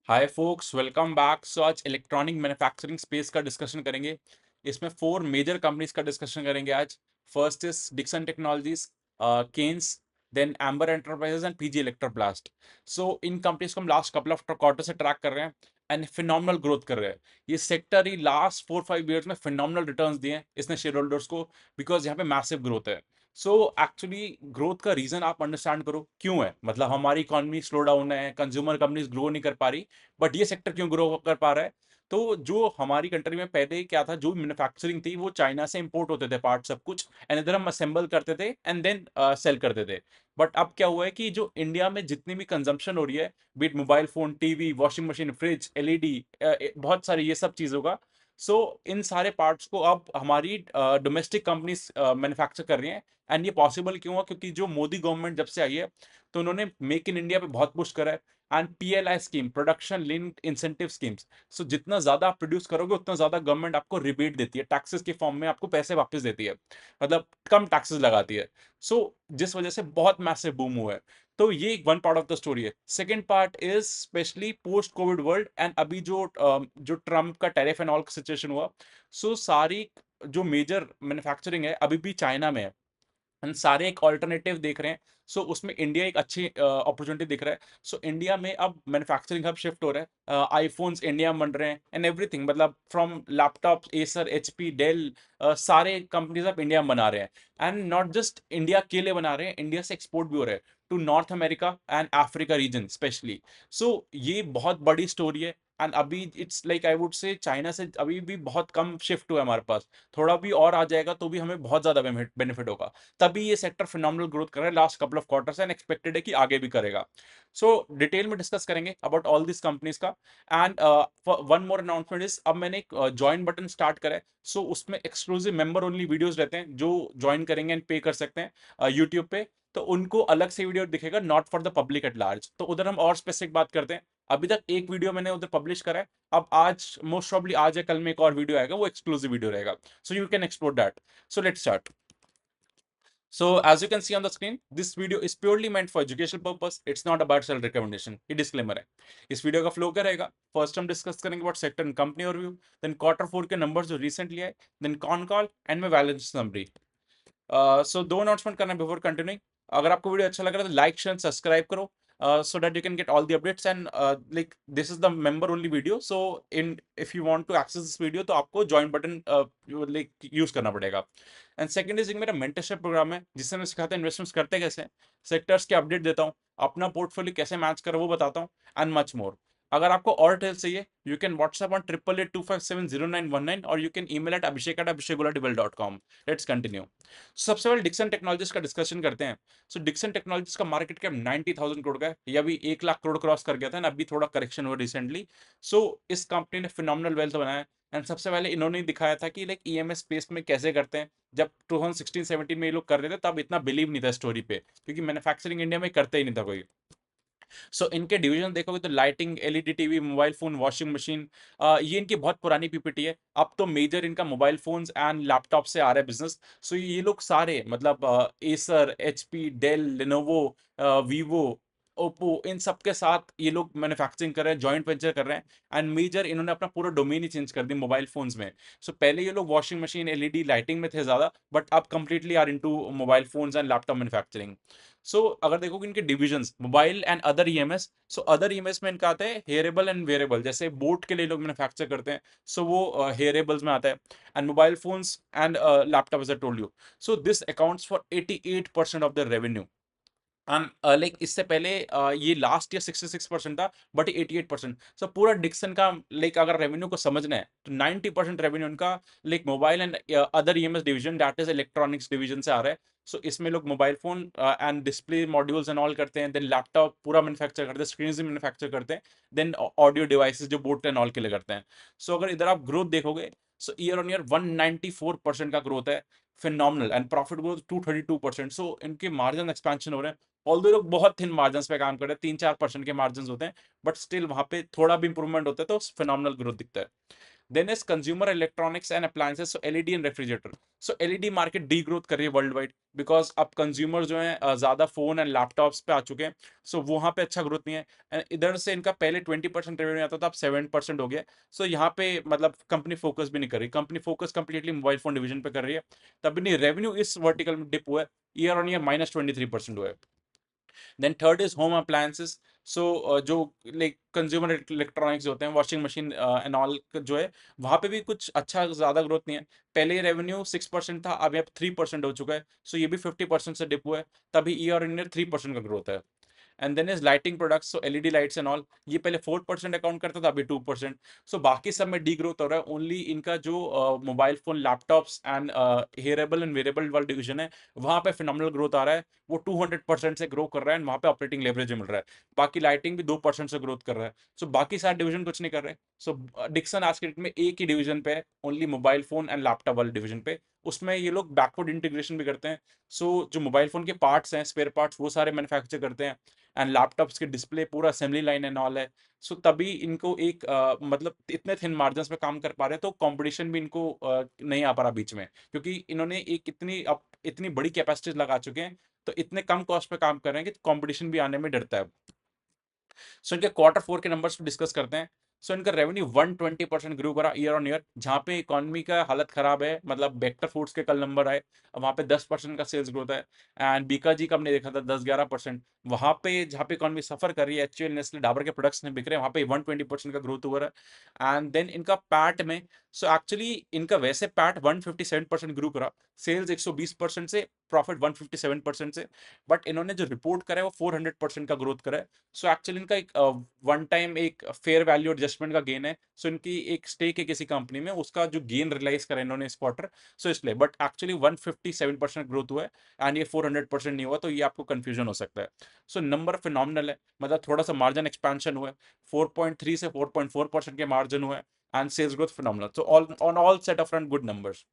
हाय folks, welcome back. So आज electronic manufacturing space का discussion करेंगे। इसमें फोर मेजर कंपनीज का डिस्कशन करेंगे आज। First is Dixon technologies, Kaynes, then Amber enterprises and PG electroplast. So इन कंपनीज को हम लास्ट कपल ऑफ क्वार्टर से ट्रैक कर रहे हैं एंड फिनोमिनल ग्रोथ कर रहे हैं। ये सेक्टर ही लास्ट 4-5 ईयर्स में फिनोमिनल रिटर्न्स दिए हैं इसने शेयर होल्डर्स को, बिकॉज यहाँ पे मैसिव ग्रोथ है। सो एक्चुअली ग्रोथ का रीजन आप अंडरस्टैंड करो क्यों है। मतलब हमारी इकोनॉमी स्लो डाउन है, कंज्यूमर कंपनीज ग्रो नहीं कर पा रही, बट ये सेक्टर क्यों ग्रो कर पा रहा है। तो जो हमारी कंट्री में पहले क्या था, जो मैन्युफैक्चरिंग थी वो चाइना से इंपोर्ट होते थे पार्ट सब कुछ, एंड इधर हम असेंबल करते थे एंड देन सेल करते थे। बट अब क्या हुआ है कि जो इंडिया में जितनी भी कंजम्पशन हो रही है, be it mobile phone, TV, washing machine, fridge, LED, बहुत सारी ये सब चीजों का, सो इन सारे पार्ट्स को अब हमारी डोमेस्टिक कंपनीज मैन्युफैक्चर कर रही हैं। एंड ये पॉसिबल क्यों हुआ, क्योंकि जो मोदी गवर्नमेंट जब से आई है तो उन्होंने मेक इन इंडिया पे बहुत पुश करा है। And PLI scheme, production linked incentive schemes, so जितना ज्यादा आप प्रोड्यूस करोगे उतना ज्यादा गवर्नमेंट आपको रिबेट देती है, टैक्सेस के फॉर्म में आपको पैसे वापस देती है, मतलब कम टैक्सेस लगाती है। सो जिस वजह से बहुत मैसिव बूम हुआ है। तो ये एक one part of the story है। Second part is specially post COVID world, and अभी जो ट्रम्प का टैरिफ एंड ऑल सिचुएशन हुआ, सो सारी जो मेजर मैन्युफैक्चरिंग है अभी भी चाइना में है, हम सारे एक ऑल्टरनेटिव देख रहे हैं। सो उसमें इंडिया एक अच्छी अपॉर्चुनिटी दिख रहा है। सो इंडिया में अब मैन्युफैक्चरिंग हब शिफ्ट हो रहा है, आईफोन्स इंडिया में बन रहे हैं एंड एवरीथिंग, मतलब from laptop, Acer, HP, Dell, सारे कंपनीज अब इंडिया में बना रहे हैं। एंड नॉट जस्ट इंडिया के लिए बना रहे हैं, इंडिया से एक्सपोर्ट भी हो रहा है to North America and Africa region specially. So ये बहुत बड़ी स्टोरी है। एंड अभी it's like I would say China से अभी भी बहुत कम शिफ्ट हुआ है हमारे पास। थोड़ा भी और आ जाएगा तो भी हमें बहुत ज्यादा बेनिफिट होगा। तभी ये सेक्टर फिनोमिनल ग्रोथ कर रहा है last couple of quarters, and expected है कि आगे भी करेगा। सो डिटेल में डिस्कस करेंगे अबाउट ऑल दिस कंपनीज का। And one more announcement is, अब मैंने एक ज्वाइन बटन स्टार्ट करा है। सो उसमें एक्सक्लूसिव मेंबर ओनली वीडियोस रहते हैं, जो ज्वाइन करेंगे एंड पे कर सकते हैं यूट्यूब पे, तो उनको अलग से वीडियो दिखेगा, not for the public at large. तो उधर हम और स्पेसिफिक बात करते हैं। अभी तक एक वीडियो मैंने उधर पब्लिश करा है। अब आज मोस्ट प्रॉब्ली आज या कल में एक और वीडियो आएगा, वो एक्सक्लूसिव वीडियो रहेगा। So you can explore that. So let's start. So as you can see on the screen, this video is purely meant for educational purpose. It's not about self recommendation. ये disclaimer है। इस video का flow क्या रहेगा? First हम discuss करेंगे about sector and company overview, then quarter four के numbers जो रिसेंटली आए, देन कॉन कॉल एंड में बैलेंस समरी। सो दो अनाउंसमेंट करना है बिफोर कंटिन्यूइंग। अगर आपको वीडियो अच्छा लग रहा है तो लाइक शेयर सब्सक्राइब करो, so that you can get all the updates, and like this is the member only video, so in if you want to access this video तो आपको join button like यूज करना पड़ेगा। And second is, मेरा mentorship programme है जिससे मैं सिखाता हूँ इन्वेस्टमेंट्स करते कैसे, सेक्टर्स के अपडेट देता हूँ, अपना पोर्टफोलियो कैसे मैच करो वो बताता हूँ, एंड मच मोर। अगर आपको और डिटेल्स चाहिए, यू कैन व्हाट्सएप ऑन 8882570919, और you can email eight abhishek@abhishekgulatival.com। Let's continue. सबसे पहले डिक्सन टेक्नोलॉजीज का डिस्कशन करते हैं। सो डिक्सन टेक्नोलॉजीज का मार्केट कैप 90,000 करोड़ का है, ये अभी 1 लाख करोड़ क्रॉस कर गया था ना, अभी थोड़ा करेक्शन हुआ रिसेंटली। सो इस कंपनी ने फिनोमिनल वेल्थ बनाया है। एंड सबसे पहले इन्होंने दिखाया था कि लाइक ईएमएस स्पेस में कैसे करते हैं। जब 2016-17 में ये लोग कर रहे थे तब इतना बिलीव नहीं था स्टोरी पे, क्योंकि मैन्युफैक्चरिंग इंडिया में करते ही नहीं था कोई। सो इनके डिवीजन देखोगे तो lighting, LED TV, mobile phone, washing machine, ये इनकी बहुत पुरानी पीपीटी है। अब तो मेजर इनका मोबाइल फोन्स एंड लैपटॉप से आ रहा है बिजनेस। सो ये लोग सारे मतलब Acer, HP, Dell, Lenovo, Vivo, Oppo, इन सब के साथ ये लोग मैन्युफैक्चरिंग कर रहे हैं, जॉइंट वेंचर कर रहे हैं। एंड मेजर इन्होंने अपना पूरा डोमेन ही चेंज कर दी मोबाइल फोन्स में। सो पहले ये लोग वॉशिंग मशीन, एलईडी, लाइटिंग में थे ज्यादा, बट अब completely are into mobile phones and laptop manufacturing. So अगर देखोगे इनके divisions, mobile and other EMS, so other EMS में इनका आता है हेयरेबल एंड वेयरेबल, जैसे बोट के लिए लोग मैन्युफैक्चर करते हैं, सो वो हेयरेबल्स में आता है। And mobile phones and laptop, as I told you. So this accounts for 88% of the revenue. And like इससे पहले ये लास्ट ईयर 66% था, बट 88%। सो पूरा डिक्सन का लाइक अगर रेवेन्यू को समझना है तो 90% रेवेन्यू उनका like mobile and other EMS division, that is electronics division से आ रहा है। सो इसमें लोग mobile phone and display modules and all करते हैं, देन लैपटॉप पूरा मैन्युफैक्चर करते हैं, स्क्रीन भी मैन्युफैक्चर करते हैं, देन ऑडियो डिवाइसेस जो बोट एंड ऑल के लिए करते हैं। सो अगर इधर आप ग्रोथ देखोगे, सो ईयर ऑन ईयर 194% का ग्रोथ है, फिनोमिनल। And profit growth 232%। सो इनके मार्जिन एक्सपेंशन हो रहे हैं। ऑल्दो लोग बहुत थिन मार्जिन पे काम कर रहे हैं, 3-4% के मार्जिन होते हैं, बट स्टिल वहां पे थोड़ा भी इंप्रूवमेंट होता है तो फिनोमिनल ग्रोथ दिखता है। Then is consumer electronics and appliances, so LED and refrigerator. So LED market degrowth कर रही है वर्ल्ड वाइड, बिकॉज अब कंज्यूमर जो है ज्यादा फोन एंड लैपटॉप्स पे आ चुके हैं, सो वहां पे अच्छा ग्रोथ नहीं है। इधर से इनका पहले 20% रेवेन्यू आता था, अब 7% हो गया। सो यहाँ पे मतलब कंपनी फोकस भी नहीं कर रही, company focus completely mobile phone division पे कर रही है, तभी नहीं रेवेन्यू इस वर्टिकल में डिप हुआ है, ईयर ऑन ईयर -23% हुआ है। Then third is home appliances. So जो लाइक कंज्यूमर इलेक्ट्रॉनिक्स होते हैं, वॉशिंग मशीन एंड ऑल जो है, वहाँ पे भी कुछ अच्छा ज़्यादा ग्रोथ नहीं है। पहले रेवेन्यू 6% था, अब यहाँ 3% हो चुका है, सो ये भी 50% से डिप हुआ है, तभी ईयर इन ईयर 3% का ग्रोथ है। And then is lighting products, so LED lights and all, ये पहले 4% अकाउंट करता था, अभी 2%। सो बाकी सब में डी ग्रोथ हो रहा है, ओनली इनका जो mobile phone laptops and hearable and wearable वाला डिवीजन है, वहां पे फिनोमिनल ग्रोथ आ रहा है, वो 200% से ग्रो कर रहा है, एंड वहां पे ऑपरेटिंग लेवरेज मिल रहा है। बाकी लाइटिंग भी 2% से ग्रोथ कर रहा है। सो बाकी सारे डिवीजन कुछ नहीं कर रहे। सो डिक्सन आज के डेट में एक ही डिवीजन पे है, only mobile phone and laptop वाले डिवीजन पे, उसमें ये लोग बैकवर्ड इंटीग्रेशन भी करते हैं। सो जो मोबाइल फोन के पार्ट्स हैं, स्पेयर पार्ट्स, वो सारे मैन्युफैक्चर करते हैं, एंड लैपटॉप्स के डिस्प्ले पूरा असेंबली लाइन एंड ऑल है। सो तभी इनको एक मतलब इतने थिन मार्जिन पे काम कर पा रहे हैं, तो कंपटीशन भी इनको नहीं आ पा रहा बीच में, क्योंकि इन्होंने एक इतनी बड़ी कैपेसिटीज लगा चुके हैं, तो इतने कम कॉस्ट पे काम कर रहे हैं कि कंपटीशन भी आने में डरता है। सो इनके क्वार्टर 4 के नंबर्स डिस्कस करते हैं। सो इनका रेवेन्यू 120% ग्रो करा ईयर ऑन ईयर, जहाँ पे इकोनॉमी का हालत खराब है, मतलब बेक्टर फूड्स के कल नंबर आए, वहाँ पे 10% का सेल्स ग्रोथ है। एंड बीकाजी का हमने देखा था 10-11%। वहाँ पे जहाँ पे इकोनॉमी सफर कर रही है, एचयूएल नेस्ले डाबर के प्रोडक्ट्स नहीं बिक रहे हैं, वहाँ पे 120% का ग्रोथ हुआ है। एंड देन इनका पैट में, सो एक्चुअली इनका वैसे पैट 157% ग्रो करा, सेल्स 120% से, प्रॉफिट 157% से, बट इन्होंने जो रिपोर्ट करा है वो 400% का ग्रोथ करा है। सो एक्चुअली इनका एक वन टाइम एक फेयर वैल्यू एडजस्टमेंट का गेन है। सो इनकी एक स्टेक है किसी कंपनी में, उसका जो गेन रियलाइज करा इन्होंने इस क्वार्टर, सो इसलिए, बट एक्चुअली 157% ग्रोथ हुआ है, एंड ये 400% नहीं हुआ, तो ये आपको कंफ्यूजन हो सकता है। सो नंबर फिनोमिनल है, मतलब थोड़ा सा मार्जिन एक्सपेंशन हुआ है, 4.3 से 4.4% के मार्जिन हुआ है, and sales growth phenomenal, so all on all set of front good numbers.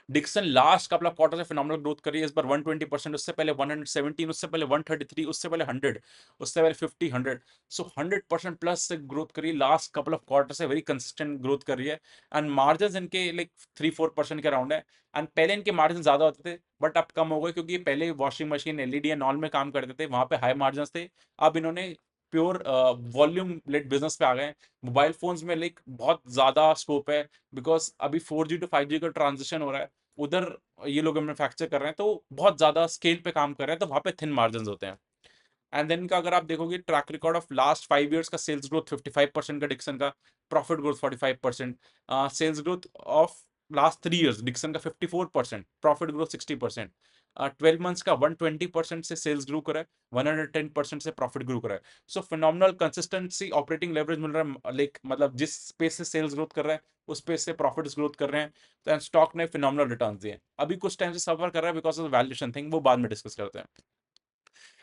Dixon last couple of quarter से फिनोमिनल ग्रोथ कर रही है, इस बार 120%, उससे पहले 117, उससे पहले 133, उससे पहले 100, उससे पहले 50, 100। सो 100% प्लस से ग्रोथ करी लास्ट कपल ऑफ क्वार्टर से, वेरी कंसिस्टेंट ग्रोथ कर रही है। एंड मार्जिन इनके लाइक 3-4% के अराउंड है। एंड पहले इनके मार्जिन ज्यादा होते थे, बट अब कम हो गए, क्योंकि पहले washing machine, LED and all में काम करते थे, वहां पे हाई मार्जिन थे। अब इन्होंने प्योर वॉल्यूम लेड बिजनेस पे आ गए। मोबाइल फोन्स में लाइक बहुत ज्यादा स्कोप है, बिकॉज अभी 4G to 5G का ट्रांजिशन हो रहा है, उधर ये लोग मैन्युफैक्चर कर रहे हैं, तो बहुत ज्यादा स्केल पे काम कर रहे हैं, तो वहां पे थिन मार्जिन होते हैं। एंड देन का अगर आप देखोगे track record of last 5 years का, सेल्स ग्रोथ 55% का डिक्सन का, profit growth 45%, sales growth of last 3 years Dixon का 54%, प्रॉफिट ग्रोथ 60%, 12 मंथ्स का 120% से सेल्स ग्रो करा है, 110% से प्रॉफिट ग्रो करा है। सो फिनोमिनल कंसिस्टेंसी, ऑपरेटिंग लेवरेज मिल रहा है, लाइक मतलब जिस स्पेस से सेल्स ग्रोथ कर रहा है, उस स्पेस से प्रॉफिट्स ग्रोथ कर रहे हैं, तो स्टॉक ने फिनोमिनल रिटर्न दिए। अभी कुछ टाइम से सफर कर रहा है बिकॉज ऑफ वैल्यूएशन थिंग, वो बाद में डिस्कस करते हैं।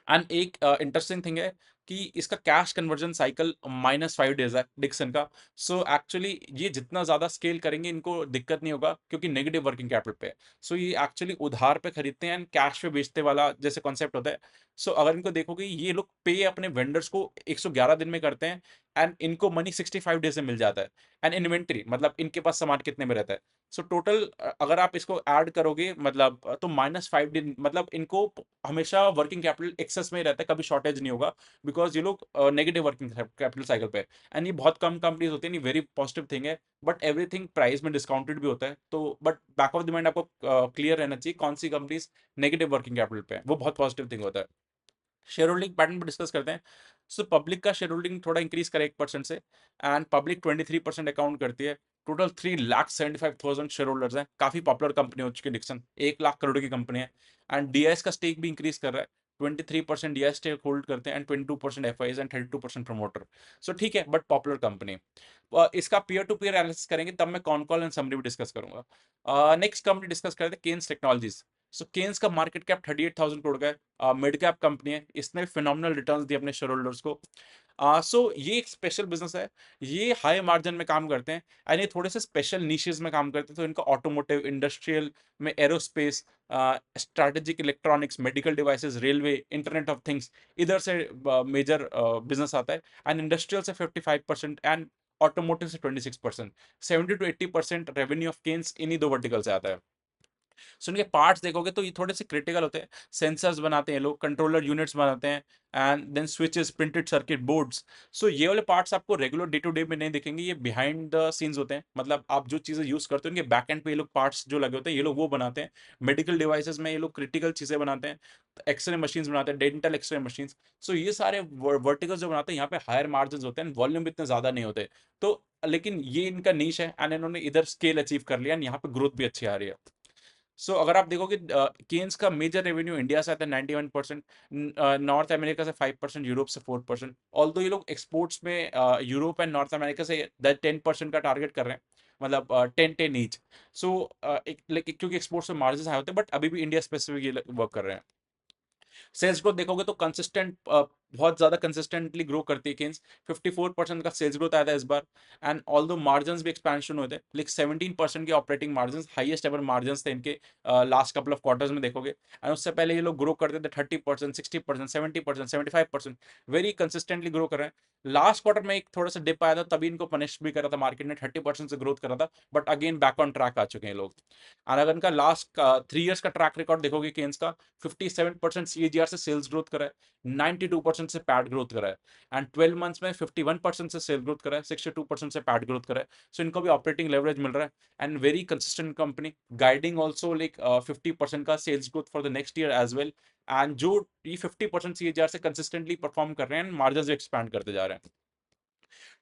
एंड एक इंटरेस्टिंग थिंग है कि इसका कैश कन्वर्जन साइकिल -5 डेज है डिक्सन का। सो एक्चुअली ये जितना ज्यादा स्केल करेंगे, इनको दिक्कत नहीं होगा, क्योंकि नेगेटिव वर्किंग कैपिटल पे है। सो ये एक्चुअली उधार पे खरीदते हैं एंड कैश पे बेचते वाला जैसे कॉन्सेप्ट होता है। सो अगर इनको देखोगे, ये लोग पे अपने वेंडर्स को 111 दिन में करते हैं, एंड इनको मनी 65 डेज में मिल जाता है। एंड इन्वेंट्री, मतलब इनके पास सामान कितने में रहता है, सो टोटल अगर आप इसको ऐड करोगे, मतलब तो -5 दिन, मतलब इनको हमेशा वर्किंग कैपिटल एक्सेस में ही रहता है, कभी शॉर्टेज नहीं होगा, बिकॉज ये लोग नेगेटिव वर्किंग कैपिटल साइकिल पे है। एंड ये बहुत कम कंपनीज होती है, नहीं वेरी पॉजिटिव थिंग है, बट एवरीथिंग प्राइस में डिस्काउंटेड भी होता है, तो but back of the mind आपको क्लियर रहना चाहिए कौन सी कंपनीज नेगेटिव वर्किंग कैपिटल पे है, वो बहुत पॉजिटिव थिंग होता है। शेयर होल्डिंग पैटर्न पर डिस्कस करते हैं। सो पब्लिक का शेयर होल्डिंग थोड़ा इंक्रीज करे 1% से, एंड पब्लिक 23% अकाउंट करती है। टोटल 3,75,000 शेयर होल्डर्स हैं, काफी पॉपुलर कंपनी हो चुकी है डिक्सन, 1 लाख करोड़ की कंपनी है। एंड डीआईएस का स्टेक भी इंक्रीज कर रहा है, 23% डीआईएस स्टेक होल्ड करते हैं, एंड 22% एफआईज एंड 32% प्रमोटर। सो ठीक है, बट पॉपुलर कंपनी। इसका पीयर टू पीयर एनालिसिस करेंगे, तब मैं कौन कॉल एंड समरी भी डिस्कस करूंगा। नेक्स्ट कंपनी डिस्कस करते हैं, केन्स टेक्नोलॉजीज। सो केन्स का मार्केट कैप 38,000 करोड़ का है, मिड कैप कंपनी है, इसने फिनोमिनल रिटर्न्स दिए अपने शेयर होल्डर्स को। सो ये एक स्पेशल बिजनेस है, ये हाई मार्जिन में काम करते हैं, एंड ये थोड़े से स्पेशल निशेस में काम करते हैं, तो इनका ऑटोमोटिव, इंडस्ट्रियल में aerospace, strategic electronics, medical devices, railway, internet of things, इधर से मेजर बिजनेस आता है। एंड इंडस्ट्रियल से 55%, एंड ऑटोमोटिव से 26%। 70 to 80% रेवेन्यू ऑफ केन्स इन्हीं दो वर्टिकल से आता है। सो इनके पार्ट्स देखोगे तो ये थोड़े से क्रिटिकल होते हैं। सेंसर्स बनाते हैं लोग, कंट्रोलर यूनिट्स बनाते हैं, and then switches, printed circuit boards. So ये वाले पार्ट्स आपको रेगुलर डे टू डे में नहीं दिखेंगे, ये बिहाइंड द सीन्स होते हैं। मतलब आप जो चीजें यूज करते हो इनके बैक एंड पे ये लोग पार्ट्स जो लगे होते हैं, ये लोग वो बनाते हैं। मेडिकल डिवाइसेस में ये लोग क्रिटिकल चीजें बनाते हैं, एक्सरे मशीन्स बनाते हैं, डेंटल एक्सरे मशीन्स। सो ये सारे वर्टिकल्स जो बनाते हैं यहाँ पे हायर मार्जिन होते हैं, वॉल्यूम इतने ज्यादा नहीं होते। तो लेकिन ये इनका नीश है, एंड इन्होंने इधर स्केल अचीव कर लिया, एंड यहाँ पे ग्रोथ भी अच्छी आ रही है। सो अगर आप देखोगे केन्स का मेजर रेवेन्यू इंडिया से आता है 91%, नॉर्थ अमेरिका से 5%, यूरोप से 4%। ऑल्दो ये लोग एक्सपोर्ट्स में यूरोप एंड नॉर्थ अमेरिका से 10% का टारगेट कर रहे हैं, मतलब 10-10 ईच। सो क्योंकि एक्सपोर्ट्स में मार्जिन हाई होते हैं, बट अभी भी इंडिया स्पेसिफिक ये वर्क कर रहे हैं। सेल्स ग्रोथ देखोगे तो कंसिस्टेंट, बहुत ज्यादा कंसिस्टेंटली ग्रो करती है केन्स। 54% का सेल्स ग्रोथ आया था इस बार, एंड ऑल दो मार्जिन भी एक्सपेंशन हुए थे, लेकिन 17% के operating margin highest ever margin थे इनके लास्ट कपल ऑफ क्वार्टर्स में देखोगे। एंड उससे पहले ये लोग ग्रो करते थे 30%, 60%, 70%, 75%, वेरी कंसिस्टेंटली ग्रो कर रहे हैं। लास्ट क्वार्टर में एक थोड़ा सा डिप आया था, तभी इनको पनिश भी करा था मार्केट ने, 30% से ग्रोथ करा था, but again back on track आ चुके हैं लोग। और अगर इनका लास्ट 3 इयर्स का ट्रैक रिकॉर्ड देखोगे केन्स का, 57% सीएजीआर से सेल्स ग्रोथ करा है, 92% से पैट ग्रोथ करा है, एंड 12 मंथ्स में 51% से सेल ग्रोथ करा है, 62% से पैट ग्रोथ करा है। सो इनको भी ऑपरेटिंग लेवरेज मिल रहा है, and very consistent company, guiding also like 50% का sales growth for the next year as well. And जो ये 50% सीएजीआर से कंसिस्टेंटली परफॉर्म कर रहे हैं, मार्जिन भी एक्सपैंड करते जा रहे हैं।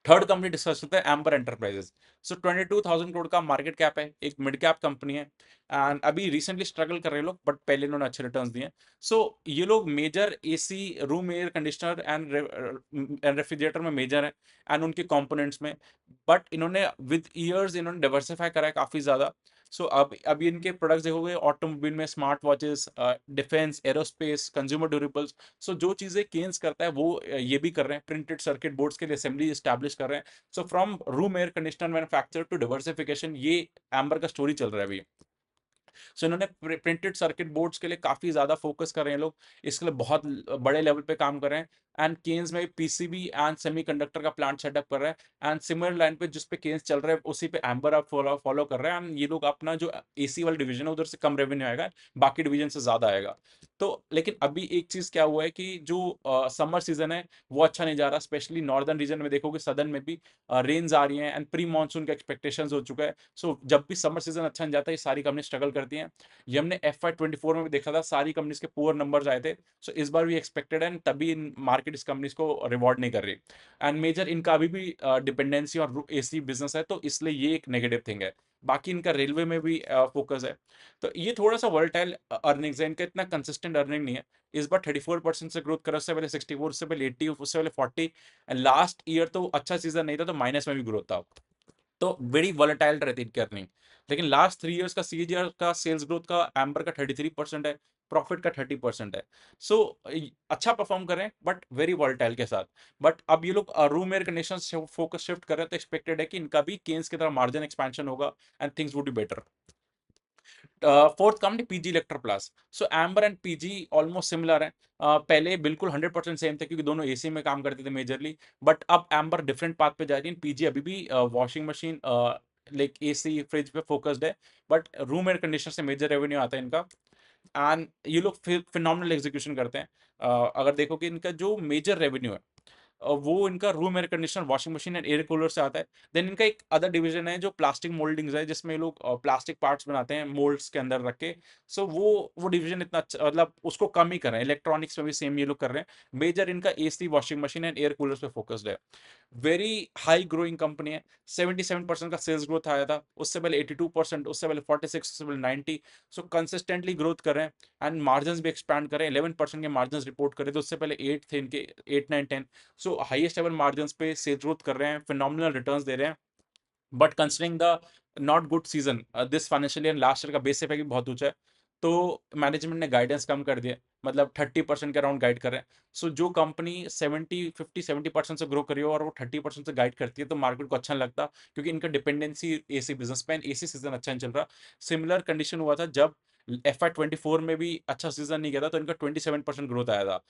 थर्ड कंपनी डिस्कस करते हैं, एम्बर एंटरप्राइजेस। सो 22,000 करोड़ का मार्केट कैप है, एक मिड कैप कंपनी है, एंड अभी रिसेंटली स्ट्रगल कर रहे हैं लोग, बट पहले इन्होंने अच्छे रिटर्न्स दिए। सो ये लोग major AC, room air conditioner and refrigerator में मेजर है, एंड उनके कंपोनेंट्स में। बट इन्होंने विद ईयर्स इन्होंने डाइवर्सिफाई करा है काफी ज्यादा। सो अब इनके प्रोडक्ट्स देखोगे ऑटोमोबाइल में, smart watches, defence, aerospace, consumer durables. So जो चीजें केन्स करता है वो ये भी कर रहे हैं, प्रिंटेड सर्किट बोर्ड्स के लिए असेंबली स्टैब्लिश कर रहे हैं। So from room air conditioner manufacture to diversification, ये एम्बर का स्टोरी चल रहा है अभी। सो इन्होंने प्रिंटेड सर्किट बोर्ड्स के लिए काफी ज्यादा फोकस कर रहे हैं लोग, इसके लिए बहुत बड़े लेवल पे काम कर रहे हैं। एंड केन्स में पीसीबी एंड सेमीकंडक्टर का प्लांट सेटअप कर रहा है, एंड सिमिलर लाइन पे जिस पे केन्स चल रहा है उसी पे एम्बर आप फॉलो कर रहे हैं। एंड ये लोग अपना जो एसी वाला डिवीजन है उधर से कम रेवेन्यू आएगा, बाकी डिवीजन से ज्यादा आएगा। तो लेकिन अभी एक चीज क्या हुआ है कि जो समर सीजन है वो अच्छा नहीं जा रहा, स्पेशली नॉर्दर्न रीजन में देखोगे, सदर्न में भी रेन्स आ रही हैं, एंड प्री मानसून का एक्सपेक्टेशंस हो चुका है। सो जब भी समर सीजन अच्छा नहीं जाता, ये सारी कंपनी स्ट्रगल करती हैं। ये हमने FY 24 में भी देखा था, सारी कंपनीज के पुअर नंबर्स आए थे। सो इस बार भी एक्सपेक्टेड है, तभी मार्केट इस कंपनीज को रिवॉर्ड नहीं कर रही। एंड मेजर इनका अभी भी डिपेंडेंसी और एसी बिजनेस है, तो इसलिए ये एक नेगेटिव थिंग है। बाकी इनका रेलवे में भी फोकस है। तो ये थोड़ा सा वर्टाइल अर्निंग्स है, इनका इतना कंसिस्टेंट अर्निंग नहीं है। इस बार 34% से ग्रोथ करा, उससे पहले 64, उससे पहले 80, उससे पहले 40। एंड लास्ट ईयर तो अच्छा सीजन नहीं था, तो माइनस में भी ग्रोथ था। तो वेरी वॉलेटाइल रहती है इनकी अर्निंग। लेकिन लास्ट 3 इयर्स का सीएजीआर का सेल्स ग्रोथ का एम्बर का 33% है, प्रॉफिट का 30% है। सो अच्छा परफॉर्म कर रहे हैं, बट वेरी वॉलेटाइल के साथ। बट अब ये लोग room air condition focus shift कर रहे हैं, तो एक्सपेक्टेड है कि इनका भी केन्स की तरह मार्जिन एक्सपेंशन होगा, and things would be better. Fourth company PG electro plus. So amber and PG almost similar है। पहले बिल्कुल 100% सेम थे, क्योंकि दोनों एसी में काम करते थे मेजरली। बट अब एम्बर डिफरेंट पाथ पे जा रही है, पीजी अभी भी washing machine, like AC fridge पे फोकस्ड है, बट रूम एयर कंडीशनर से मेजर रेवेन्यू आता है इनका। एंड ये लोग फिनोमिनल एग्जीक्यूशन करते हैं। अगर देखो कि इनका जो मेजर रेवेन्यू है, वो इनका room air conditioner, washing machine and air cooler से आता है। देन इनका एक अदर डिवीजन है जो प्लास्टिक मोल्डिंग्स है, जिसमें ये लोग प्लास्टिक पार्ट्स बनाते हैं मोल्ड्स के अंदर रख के। सो वो डिवीजन इतना अच्छा, मतलब उसको कम ही कर रहे हैं। इलेक्ट्रॉनिक्स में भी सेम ये लोग कर रहे हैं। मेजर इनका AC, washing machine and air coolers पे फोकस्ड है। वेरी हाई ग्रोइंग कंपनी है, 77% का सेल्स ग्रोथ आया था, उससे पहले 82%, उससे पहले 46, उससे पहले 90। सो कंसिस्टेंटली ग्रोथ कर रहे हैं, एंड मार्जिन भी एक्सपैंड करें। 11% के मार्जिन रिपोर्ट करे थे, उससे पहले 8 थे इनके, 8, 9, 10। सो हाईएस्ट एवर मार्जिन पे सेल ग्रोथ कर रहे हैं, फिनोमिनल रिटर्न्स दे रहे हैं। But considering the not good season this financial year, last year का बेस इफेक्ट भी बहुत ऊंचा है, तो मैनेजमेंट ने गाइडेंस कम कर दिया, मतलब 30% के अराउंड गाइड कर रहे हैं। सो जो कंपनी 70 से ग्रो करी हो और वो 30% से गाइड करती है, तो मार्केट को अच्छा नहीं लगता, क्योंकि इनका डिपेंडेंसी एसी बिजनेस पे, एसी सीजन अच्छा नहीं चल रहा। सिमिलर कंडीशन हुआ था जब FY 24 में भी अच्छा सीजन नहीं गया था, तो इनका 27% ग्रोथ आया था।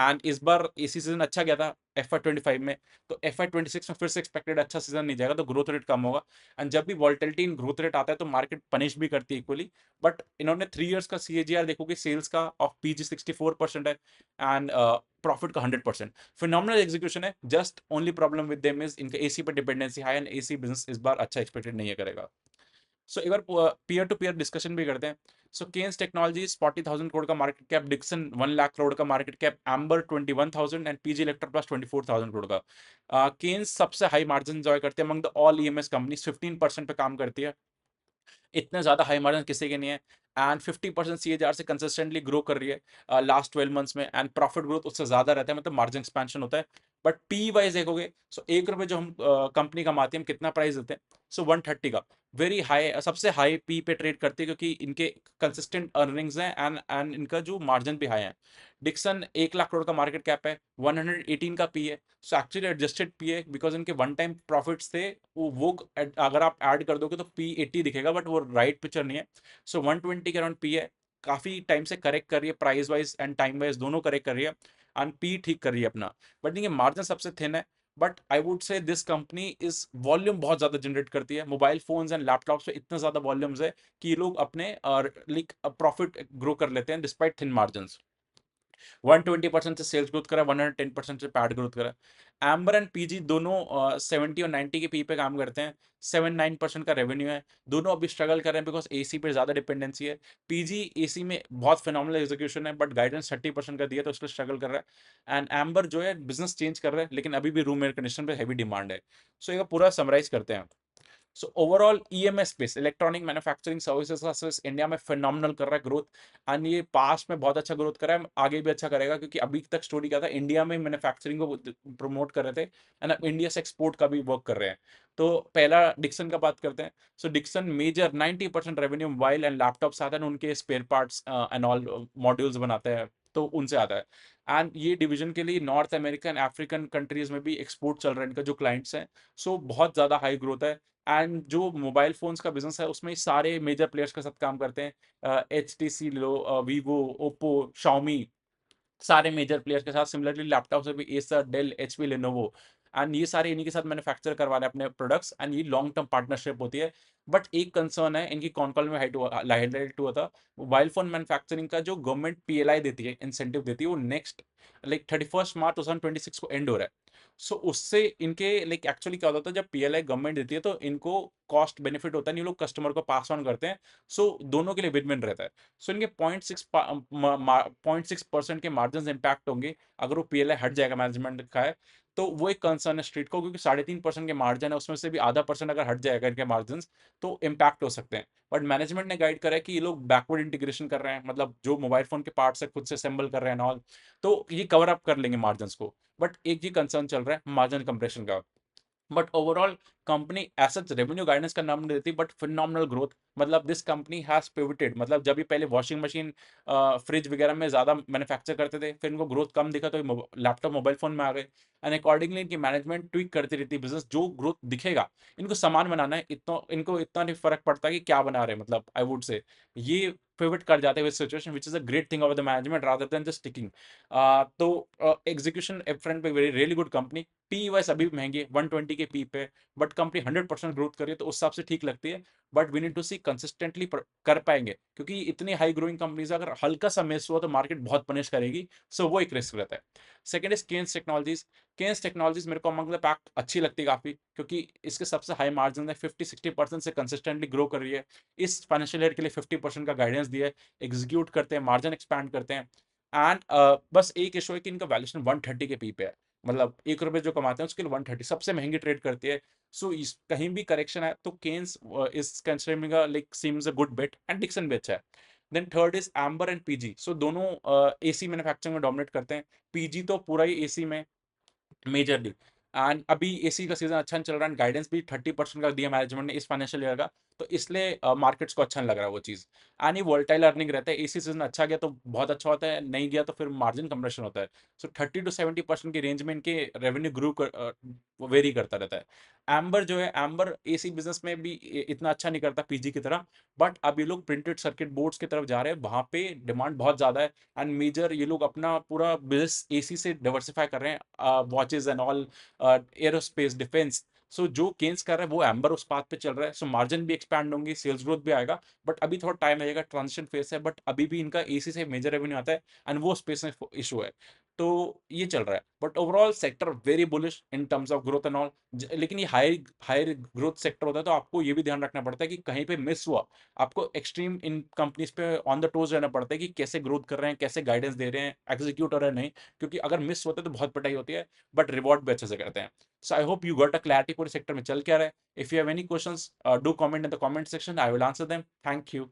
एंड इस बार एसी सीजन अच्छा गया था FY 25 में, तो FY 26 में फिर से एक्सपेक्टेड अच्छा सीजन नहीं जाएगा, तो ग्रोथ रेट कम होगा। एंड जब भी वॉल्टिलिटी इन ग्रोथ रेट आता है तो मार्केट पनिश भी करती है इक्वली। बट इन्होंने 3 इयर्स का CAGR देखोगे सेल्स का ऑफ PG 64% है, एंड प्रॉफिट का 100%। फिनोमिनल एग्जीक्यूशन है, just only problem with them is इनका एसी पे dependency high, and AC business इस बार अच्छा एक्सपेक्टेड नहीं है करेगा। सो एक बार पीयर टू पीयर डिस्कशन भी करते हैं। सो केन्स टेक्नोलॉजीज 40,000 करोड़ का मार्केट कैप, डिक्सन 1 लाख करोड़ का market cap, Amber 21,000 and PG Electroplast 24,000 crore का। केन्स सबसे हाई मार्जिन एंजॉय करते हैं among the all EMS company, 15% पे काम करती है। इतने ज्यादा हाई मार्जिन किसी के नहीं है, एंड 50% CAGR से कंसिस्टेंटली ग्रो कर रही है लास्ट 12 मंथ्स में, एंड प्रॉफिट ग्रोथ उससे ज्यादा रहता है, मतलब मार्जिन एक्सपेंशन होता है। बट पी वाइज देखोगे, सो 1 रुपए जो हम कंपनी कमाती है, हम कितना प्राइस देते हैं, सो 130 का, वेरी हाई, सबसे हाई पी पे ट्रेड करती है, क्योंकि इनके कंसिस्टेंट अर्निंग्स हैं, एंड इनका जो मार्जिन भी हाई है। डिक्सन 1 लाख करोड़ का मार्केट कैप है, 118 का पी है। सो एक्चुअली एडजस्टेड पी है, बिकॉज इनके वन टाइम प्रॉफिट्स थे, अगर आप ऐड कर दोगे तो P80 दिखेगा, बट वो राइट पिक्चर नहीं है। सो 120 के अराउंड पी है, काफी टाइम से करेक्ट कर रही है, price wise and time wise दोनों करेक्ट कर रही है, एंड पी ठीक कर रही है अपना। बट ये मार्जिन सबसे थिन है। बट आई वुड से दिस कंपनी इस वॉल्यूम बहुत ज्यादा जनरेट करती है, मोबाइल फोन्स एंड लैपटॉप्स पे इतने ज्यादा वॉल्यूम्स है कि ये लोग अपने लाइक प्रॉफिट ग्रो कर लेते हैं डिस्पाइट थिन मार्जिन। 120% से सेल्स ग्रोथ करा, 110% से पैड ग्रोथ करा। एम्बर एंड पीजी दोनों 70 और 90 के पी पे काम करते हैं, 7-9% का रेवेन्यू है। दोनों अभी स्ट्रगल कर रहे हैं बिकॉज एसी पे ज्यादा डिपेंडेंसी है। पीजी एसी में बहुत फिनोमिनल एग्जीक्यूशन है, बट गाइडेंस 30% का दिया, तो उसमें स्ट्रगल कर रहा है। एंड एम्बर जो है बिजनेस चेंज कर रहा है, लेकिन अभी भी रूम एयर कंडीशन पे हैवी डिमांड है। सो ये पूरा समराइज करते हैं। So overall EMS space, electronic manufacturing services का स्पेस इंडिया में फिनोमिनल कर रहा है ग्रोथ, एंड ये पास्ट में बहुत अच्छा ग्रोथ करा है, आगे भी अच्छा करेगा, क्योंकि अभी तक स्टोरी क्या था, इंडिया में मैन्युफैक्चरिंग को प्रमोट कर रहे थे, एंड अब इंडिया से एक्सपोर्ट का भी वर्क कर रहे हैं। तो पहला डिक्सन का बात करते हैं। So Dixon major 90% revenue mobile and laptop से आता है, उनके spare parts and all modules बनाते हैं, तो उनसे आता है। एंड ये डिवीजन के लिए नॉर्थ अमेरिकन अफ्रीकन कंट्रीज में भी एक्सपोर्ट चल रहा है इनका, जो क्लाइंट्स हैं। सो बहुत ज्यादा हाई ग्रोथ है। एंड जो मोबाइल फोन्स का बिजनेस है, उसमें सारे मेजर प्लेयर्स के साथ काम करते हैं, HTC लो, वीवो, ओप्पो, शाओमी, सारे मेजर प्लेयर्स के साथ। सिमिलरली लैपटॉप से भी Acer, Dell, HP, Lenovo, and ये सारे इन्हीं के साथ मैन्युफैक्चर करवा रहे हैं अपने प्रोडक्ट्स, एंड ये लॉन्ग टर्म पार्टनरशिप होती है। बट एक कंसर्न है, इनकी कॉन कॉल में हाईलाइट हुआ था, मोबाइल फोन मैन्युफैक्चरिंग का जो गवर्नमेंट PLI देती है, इंसेंटिव देती है, वो नेक्स्ट लाइक 31 मार्च 2026 को एंड हो रहा है। सो उससे इनके लाइक एक्चुअली क्या होता है, जब PLI गवर्नमेंट देती है तो इनको कॉस्ट बेनिफिट होता है, ये लोग कस्टमर को पास ऑन करते हैं। सो दोनों के लिए विन विन रहता है। सो इनके 0.6% के मार्जिन इंपैक्ट होंगे अगर वो PLI हट जाएगा मैनेजमेंट का है, तो वो एक कंसर्न है स्ट्रीट को, क्योंकि 3.5% के मार्जिन है, उसमें से भी आधा परसेंट अगर हट जाएगा इनके मार्जिन, तो इम्पैक्ट हो सकते हैं। बट मैनेजमेंट ने गाइड करा है कि ये लोग बैकवर्ड इंटीग्रेशन कर रहे हैं, मतलब जो मोबाइल फोन के पार्ट्स है खुद से असेंबल कर रहे हैं ऑल, तो ये कवर अप कर लेंगे मार्जिन को। बट एक ये कंसर्न चल रहा है मार्जिन कंप्रेशन का। But overall company assets revenue guidance का नाम नहीं देती, बट फिनोमिनल ग्रोथ, मतलब दिस कंपनी हैज पिवटेड, मतलब जब भी पहले वॉशिंग मशीन, फ्रिज वगैरह में ज्यादा मैन्युफैक्चर करते थे, फिर इनको ग्रोथ कम दिखा तो लैपटॉप मोबाइल फोन में आ गए, एंड अकॉर्डिंगली इनकी मैनेजमेंट ट्विक करती रहती है बिजनेस, जो ग्रोथ दिखेगा इनको सामान बनाना है, इतना इनको इतना नहीं फर्क पड़ता कि क्या बना रहे हैं, मतलब आई वुड से ये पिवट कर जाते हैं situation, which is a great thing of the management rather than just sticking. तो एग्जीक्यूशन फ्रंट पे very really good company. P vice अभी भी महंगी है, 120 के पी पे, बट कंपनी 100% ग्रोथ कर रही है, तो उस हिसाब से ठीक लगती है। But we need to see consistently कर पाएंगे, क्योंकि इतनी हाई ग्रोइंग कंपनीज अगर हल्का सा मिस हुआ तो मार्केट बहुत पनिश करेगी। सो वो एक रिस्क रहता है। Second is Kaynes technologies. Kaynes technologies मेरे को अमंग द पैक अच्छी लगती है काफी, क्योंकि इसके सबसे हाई मार्जिन है, 50-60% से कंसिस्टेंटली ग्रो कर रही है। इस फाइनेंशियल ईयर के लिए 50% का गाइडेंस दिया है, एग्जीक्यूट करते हैं, मार्जिन एक्सपैंड करते हैं। एंड बस एक इशू है कि इनका वैल्यूएशन 130 के पी पे है, मतलब 1 रुपए जो कमाते हैं उसके लिए 130 सबसे महंगी ट्रेड करती है। सो इस कहीं भी करेक्शन है तो Kaynes is considering like seems a good bet, and Dixon भी अच्छा है। Then third is Amber and PG. So दोनों एसी मैन्युफैक्चरिंग में डोमिनेट करते हैं। पीजी तो पूरा ही एसी में मेजरली, एंड अभी एसी का सीजन अच्छा नहीं चल रहा है, गाइडेंस भी 30% का दिया मैनेजमेंट ने इस फाइनेंशियल ईयर का, तो इसलिए मार्केट्स को अच्छा नहीं लग रहा है वो चीज। एंड ये वोल्टाइल अर्निंग रहता है, एसी सीजन अच्छा गया तो बहुत अच्छा होता है, नहीं गया तो फिर मार्जिन कंप्रेशन होता है। सो 30-70% की रेंज में इनके रेवेन्यू ग्रो वेरी करता रहता है। एम्बर जो है, एम्बर एसी बिजनेस में भी इतना अच्छा नहीं करता पीजी की तरह, बट अब ये लोग प्रिंटेड सर्किट बोर्ड्स की तरफ जा रहे हैं, वहां पे डिमांड बहुत ज्यादा है। एंड मेजर ये लोग अपना पूरा बिजनेस एसी से डाइवर्सिफाई कर रहे हैं, watches and all, aerospace defence. So जो केन्स कर रहा है वो एम्बर उस पाथ पे चल रहा है, सो मार्जिन भी एक्सपैंड होंगी, सेल्स ग्रोथ भी आएगा, बट अभी थोड़ा टाइम लगेगा, ट्रांजिशन फेस है, बट अभी भी इनका एसी से मेजर रेवेन्यू आता है, एंड वो स्पेस में इशू है। तो ये चल रहा है, but overall sector very bullish in terms of growth and all. लेकिन ये हाई हाई ग्रोथ सेक्टर होता है, तो आपको ये भी ध्यान रखना पड़ता है कि कहीं पे मिस हुआ, आपको एक्सट्रीम इन कंपनीज पे ऑन द टोज रहना पड़ता है कि कैसे ग्रोथ कर रहे हैं, कैसे गाइडेंस दे रहे हैं, एग्जीक्यूट हो रहे हैं नहीं, क्योंकि अगर मिस होते हैं तो बहुत पिटाई होती है, बट रिवॉर्ड भी अच्छे से करते हैं। So I hope you got a clarity पूरे सेक्टर में चल क्या रहा है। If you have any questions, do comment in the comment section, I will answer them. Thank you.